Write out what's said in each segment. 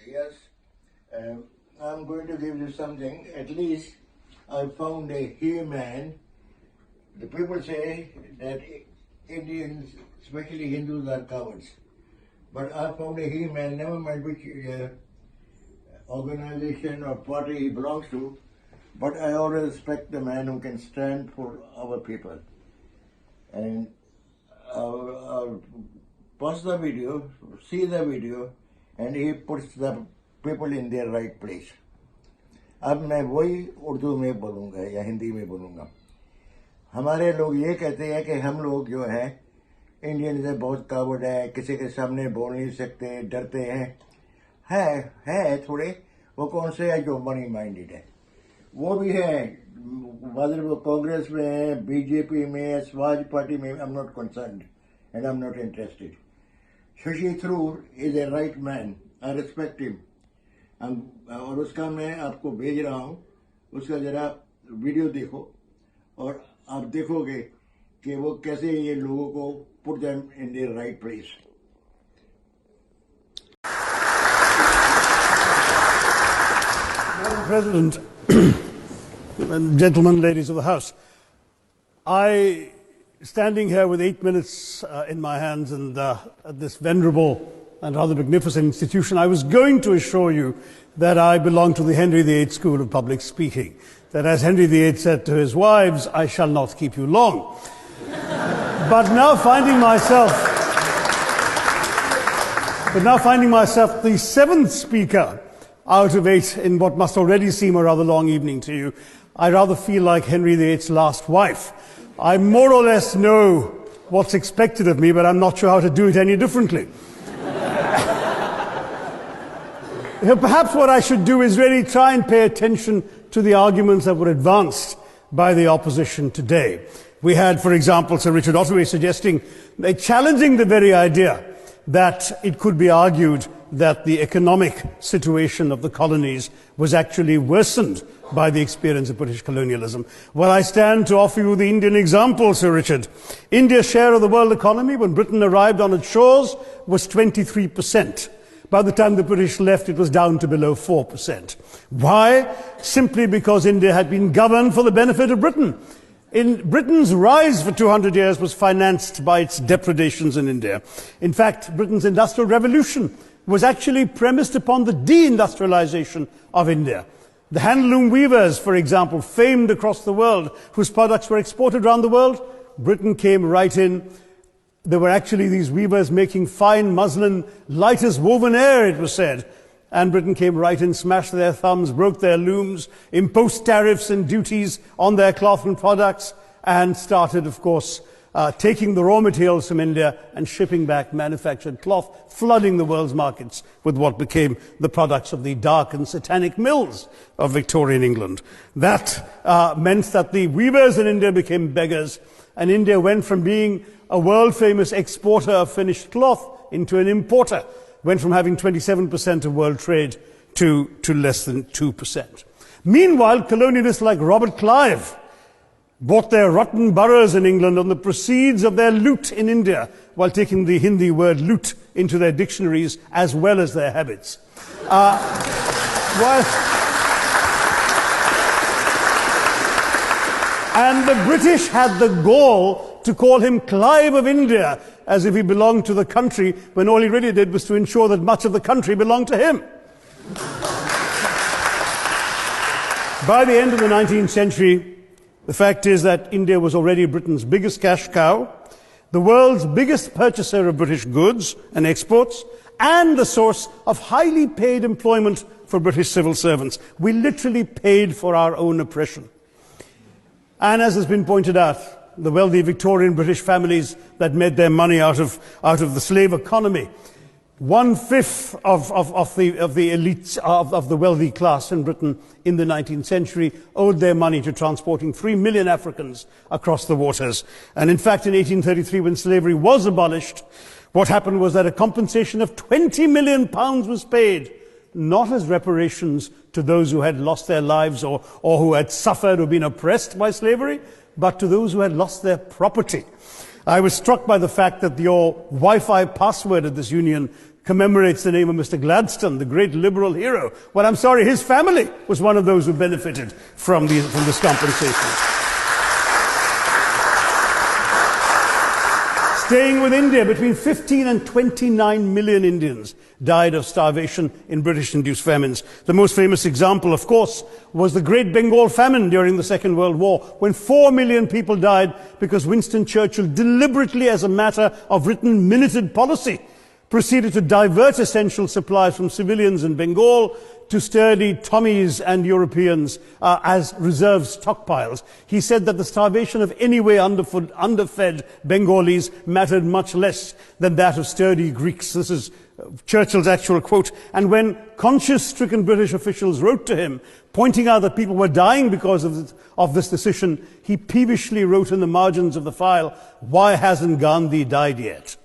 Yes, I'm going to give you something. At least I found a he-man. The people say that Indians, especially Hindus, are cowards. But I found a he-man, never mind which organization or party he belongs to, but I always respect the man who can stand for our people. And I'll pause the video, see the video, and he puts the people in their right place. अब मैं वही उर्दू में बोलूँगा या हिंदी में बोलूँगा. हमारे लोग ये कहते हैं कि हम लोग जो हैं इंडियन से बहुत कावर्ड है, किसी के सामने बोल नहीं सकते, डरते हैं. है थोड़े. वो कौन से है जो मनी माइंडेड है, वो भी है. whether वो कांग्रेस में है, बीजेपी में, स्वराज पार्टी में, I'm not concerned and I'm not interested. Shashi Tharoor is a right man. I respect him. और उसका मैं आपको भेज रहा हूँ. उसका जरा वीडियो देखो और आप देखोगे कि वो कैसे ये लोगों को put them in their right place. Madam President, and gentlemen, ladies of the House, standing here with 8 minutes in my hands and at this venerable and rather magnificent institution, I was going to assure you that I belong to the Henry VIII School of Public Speaking, that as Henry VIII said to his wives, I shall not keep you long. But now finding myself the seventh speaker out of 8 in what must already seem a rather long evening to you, I rather feel like Henry VIII's last wife. I more or less know what's expected of me, but I'm not sure how to do it any differently. Perhaps what I should do is really try and pay attention to the arguments that were advanced by the opposition today. We had, for example, Sir Richard Ottaway challenging the very idea that it could be argued that the economic situation of the colonies was actually worsened by the experience of British colonialism. Well, I stand to offer you the Indian example, Sir Richard. India's share of the world economy when Britain arrived on its shores was 23%. By the time the British left, it was down to below 4%. Why? Simply because India had been governed for the benefit of Britain. Britain's rise for 200 years was financed by its depredations in India. In fact, Britain's industrial revolution was actually premised upon the deindustrialization of India. The handloom weavers, for example, famed across the world, whose products were exported around the world, Britain came right in. There were actually these weavers making fine muslin, light as woven air, it was said. And Britain came right in, smashed their thumbs, broke their looms, imposed tariffs and duties on their cloth and products, and started, of course, taking the raw materials from India and shipping back manufactured cloth, flooding the world's markets with what became the products of the dark and satanic mills of Victorian England. That meant that the weavers in India became beggars, and India went from being a world-famous exporter of finished cloth into an importer, went from having 27% of world trade to less than 2%. Meanwhile, colonialists like Robert Clive bought their rotten boroughs in England on the proceeds of their loot in India, while taking the Hindi word loot into their dictionaries as well as their habits. And the British had the gall to call him Clive of India, as if he belonged to the country, when all he really did was to ensure that much of the country belonged to him. By the end of the 19th century, the fact is that India was already Britain's biggest cash cow, the world's biggest purchaser of British goods and exports, and the source of highly paid employment for British civil servants. We literally paid for our own oppression. And as has been pointed out, the wealthy Victorian British families that made their money out of the slave economy, 1/5 of the elites of the wealthy class in Britain in the 19th century owed their money to transporting 3 million Africans across the waters. And in fact, in 1833, when slavery was abolished, what happened was that a compensation of £20 million was paid, not as reparations to those who had lost their lives or who had suffered or been oppressed by slavery, but to those who had lost their property. I was struck by the fact that your Wi-Fi password at this union commemorates the name of Mr. Gladstone, the great liberal hero. Well, I'm sorry, his family was one of those who benefited from this compensation. Staying with India, between 15 and 29 million Indians died of starvation in British-induced famines. The most famous example, of course, was the Great Bengal Famine during the Second World War, when 4 million people died because Winston Churchill deliberately, as a matter of written, minuted policy, proceeded to divert essential supplies from civilians in Bengal to sturdy Tommies and Europeans as reserve stockpiles. He said that the starvation of anyway underfed Bengalis mattered much less than that of sturdy Greeks. This is Churchill's actual quote. And when conscience-stricken British officials wrote to him, pointing out that people were dying because of this decision, he peevishly wrote in the margins of the file, "Why hasn't Gandhi died yet?"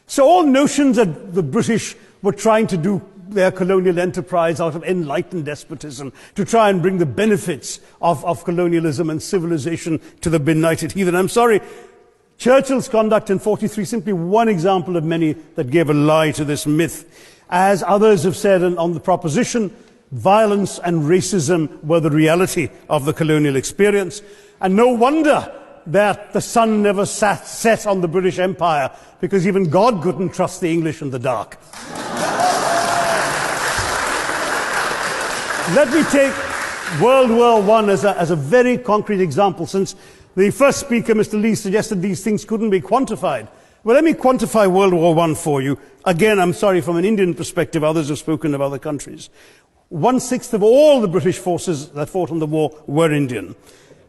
So all notions that the British were trying to do their colonial enterprise out of enlightened despotism, to try and bring the benefits of colonialism and civilization to the benighted heathen. I'm sorry, Churchill's conduct in 43 simply one example of many that gave a lie to this myth. As others have said on the proposition, violence and racism were the reality of the colonial experience. And no wonder that the sun never set on the British Empire, because even God couldn't trust the English in the dark. Let me take World War I as a very concrete example, since the first speaker, Mr. Lee, suggested these things couldn't be quantified. Well, let me quantify World War I for you. Again, I'm sorry, from an Indian perspective, others have spoken of other countries. 1/6 of all the British forces that fought in the war were Indian.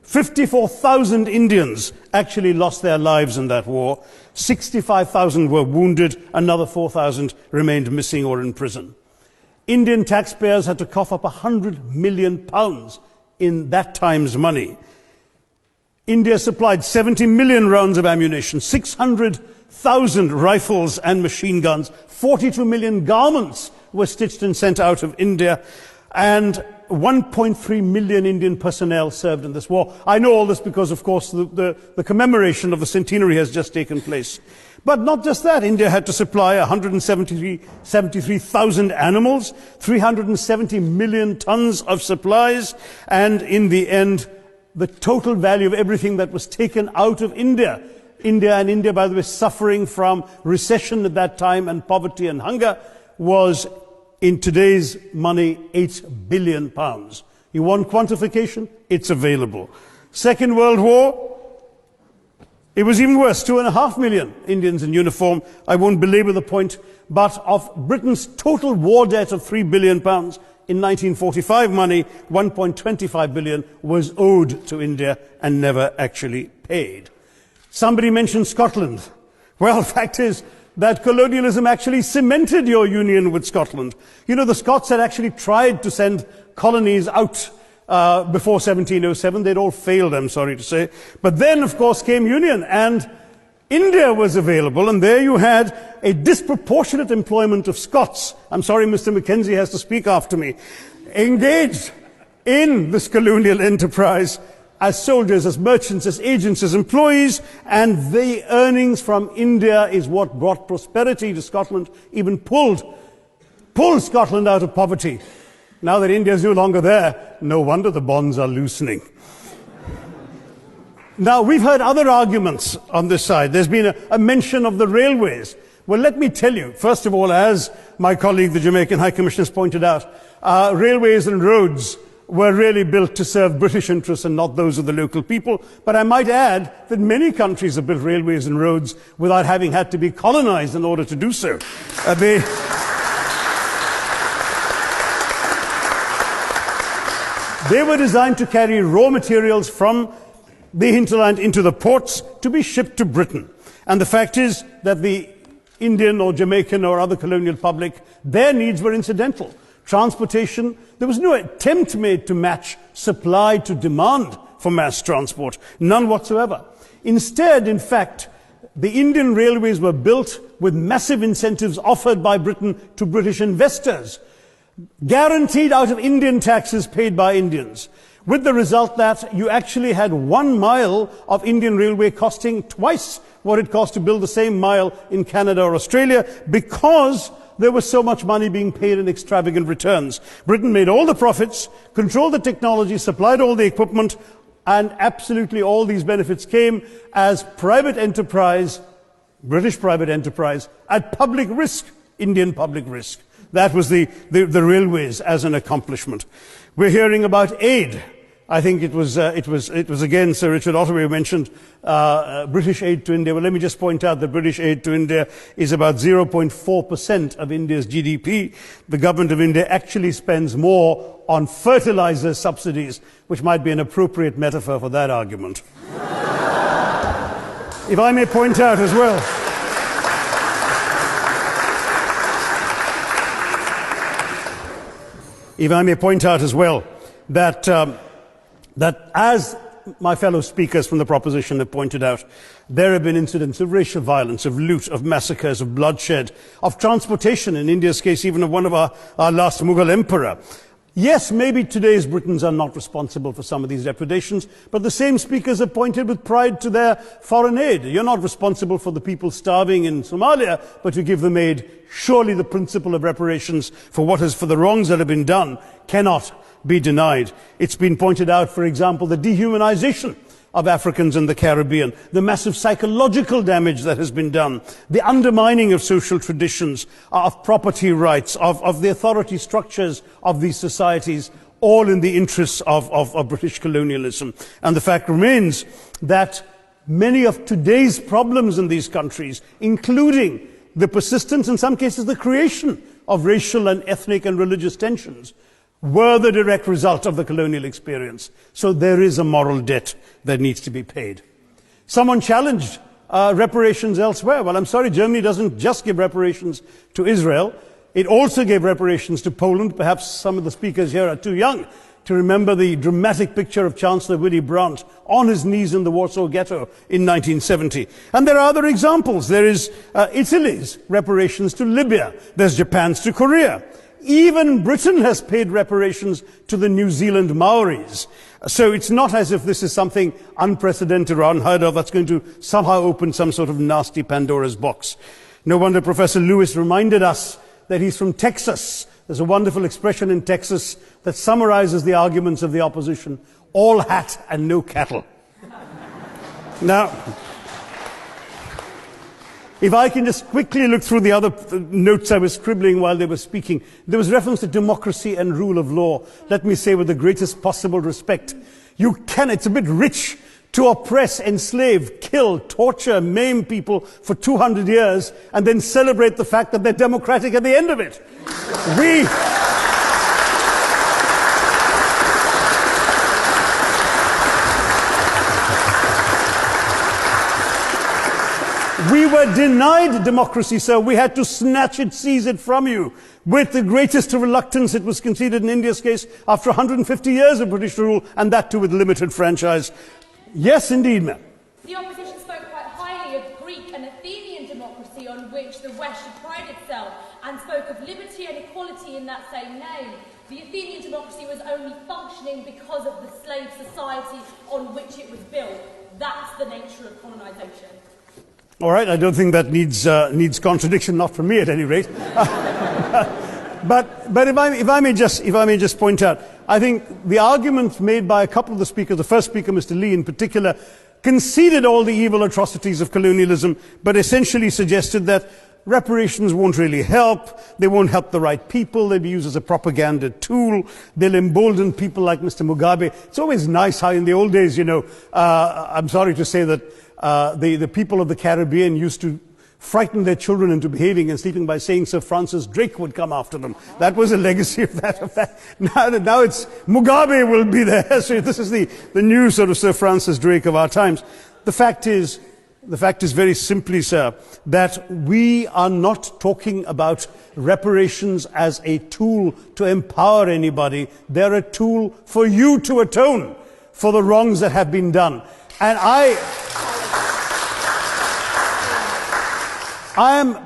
54,000 Indians actually lost their lives in that war. 65,000 were wounded. Another 4,000 remained missing or in prison. Indian taxpayers had to cough up £100 million in that time's money. India supplied 70 million rounds of ammunition, 600,000 rifles and machine guns, 42 million garments were stitched and sent out of India, and 1.3 million Indian personnel served in this war. I know all this because, of course, the commemoration of the centenary has just taken place. But not just that, India had to supply 173,000 animals, 370 million tons of supplies, and in the end, the total value of everything that was taken out of India. India, by the way, suffering from recession at that time and poverty and hunger, was, in today's money, £8 billion. You want quantification? It's available. Second World War, it was even worse, 2.5 million Indians in uniform. I won't belabor the point, but of Britain's total war debt of £3 billion, in 1945 money, 1.25 billion was owed to India and never actually paid. Somebody mentioned Scotland. Well, the fact is that colonialism actually cemented your union with Scotland. You know, the Scots had actually tried to send colonies out before 1707. They'd all failed, I'm sorry to say. But then, of course, came union, and India was available, and there you had a disproportionate employment of Scots. I'm sorry, Mr. Mackenzie has to speak after me. Engaged in this colonial enterprise as soldiers, as merchants, as agents, as employees, and the earnings from India is what brought prosperity to Scotland, even pulled Scotland out of poverty. Now that India is no longer there, no wonder the bonds are loosening. Now, we've heard other arguments on this side. There's been a mention of the railways. Well, let me tell you, first of all, as my colleague, the Jamaican High Commissioner, has pointed out, railways and roads were really built to serve British interests and not those of the local people. But I might add that many countries have built railways and roads without having had to be colonized in order to do so. They were designed to carry raw materials from the hinterland into the ports to be shipped to Britain. And the fact is that the Indian or Jamaican or other colonial public, their needs were incidental. Transportation, there was no attempt made to match supply to demand for mass transport, none whatsoever. Instead, in fact, the Indian railways were built with massive incentives offered by Britain to British investors, guaranteed out of Indian taxes paid by Indians, with the result that you actually had 1 mile of Indian railway costing twice what it cost to build the same mile in Canada or Australia, because there was so much money being paid in extravagant returns. Britain made all the profits, controlled the technology, supplied all the equipment, and absolutely all these benefits came as private enterprise, British private enterprise, at public risk, Indian public risk. That was the railways as an accomplishment. We're hearing about aid. I think it was again Sir Richard Ottaway who mentioned British aid to India. Well, let me just point out that British aid to India is about 0.4% of India's GDP. The government of India actually spends more on fertilizer subsidies, which might be an appropriate metaphor for that argument. If I may point out as well, that as my fellow speakers from the proposition have pointed out, there have been incidents of racial violence, of loot, of massacres, of bloodshed, of transportation, in India's case even of one of our last Mughal emperor. Yes, maybe today's Britons are not responsible for some of these depredations, but the same speakers have pointed with pride to their foreign aid. You're not responsible for the people starving in Somalia, but you give them aid. Surely the principle of reparations for the wrongs that have been done cannot be denied. It's been pointed out, for example, the dehumanization of Africans in the Caribbean, the massive psychological damage that has been done, the undermining of social traditions, of property rights, of the authority structures of these societies, all in the interests of British colonialism. And the fact remains that many of today's problems in these countries, including the persistence, in some cases the creation, of racial and ethnic and religious tensions, were the direct result of the colonial experience. So there is a moral debt that needs to be paid. Someone challenged reparations elsewhere. Well, I'm sorry, Germany doesn't just give reparations to Israel. It also gave reparations to Poland. Perhaps some of the speakers here are too young to remember the dramatic picture of Chancellor Willy Brandt on his knees in the Warsaw Ghetto in 1970. And there are other examples. There is Italy's reparations to Libya. There's Japan's to Korea. Even Britain has paid reparations to the New Zealand Maoris. So it's not as if this is something unprecedented or unheard of that's going to somehow open some sort of nasty Pandora's box. No wonder Professor Lewis reminded us that he's from Texas. There's a wonderful expression in Texas that summarizes the arguments of the opposition: all hat and no cattle. Now, if I can just quickly look through the other notes I was scribbling while they were speaking. There was reference to democracy and rule of law. Let me say with the greatest possible respect, it's a bit rich to oppress, enslave, kill, torture, maim people for 200 years and then celebrate the fact that they're democratic at the end of it. We were denied democracy, sir. We had to snatch it, seize it from you. With the greatest reluctance, it was conceded in India's case after 150 years of British rule, and that too with limited franchise. Yes, indeed, ma'am. The opposition spoke quite highly of Greek and Athenian democracy on which the West should pride itself, and spoke of liberty and equality in that same name. The Athenian democracy was only functioning because of the slave society on which it was built. That's the nature of colonisation. All right, I don't think that needs contradiction, not from me at any rate. But if I may just point out, I think the argument made by a couple of the speakers, the first speaker, Mr. Lee in particular, conceded all the evil atrocities of colonialism, but essentially suggested that reparations won't really help, they won't help the right people, they'll be used as a propaganda tool, they'll embolden people like Mr. Mugabe. It's always nice how in the old days, I'm sorry to say that the people of the Caribbean used to frighten their children into behaving and sleeping by saying Sir Francis Drake would come after them. That was a legacy of that. Now it's Mugabe will be there. So this is the new sort of Sir Francis Drake of our times. The fact is very simply, sir, that we are not talking about reparations as a tool to empower anybody. They're a tool for you to atone for the wrongs that have been done. And I am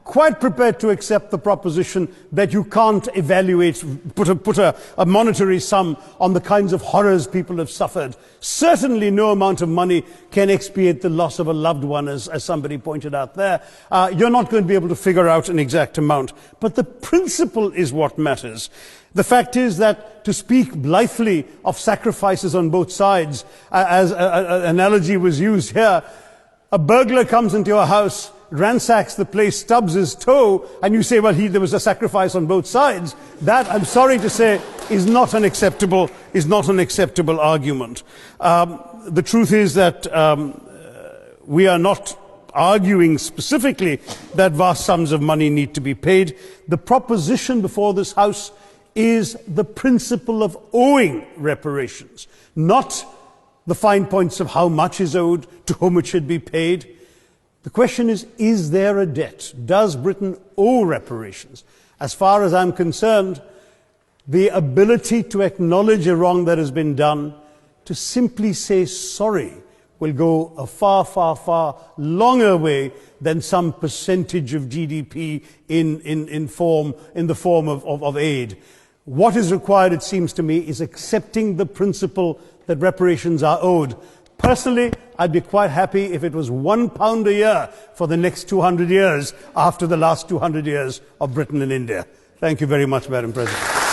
quite prepared to accept the proposition that you can't evaluate, put a monetary sum on the kinds of horrors people have suffered. Certainly no amount of money can expiate the loss of a loved one, as somebody pointed out there. You're not going to be able to figure out an exact amount. But the principle is what matters. The fact is that to speak blithely of sacrifices on both sides, as an analogy was used here, a burglar comes into your house, ransacks the place, stubs his toe, and you say, well, there was a sacrifice on both sides. That, I'm sorry to say, is not an acceptable argument. The truth is that we are not arguing specifically that vast sums of money need to be paid. The proposition before this House is the principle of owing reparations, not the fine points of how much is owed, to whom it should be paid. The question is there a debt? Does Britain owe reparations? As far as I'm concerned, the ability to acknowledge a wrong that has been done, to simply say sorry, will go a far, far, far longer way than some percentage of GDP in the form of aid. What is required, it seems to me, is accepting the principle that reparations are owed. Personally, I'd be quite happy if it was £1 a year for the next 200 years after the last 200 years of Britain and India. Thank you very much, Madam President.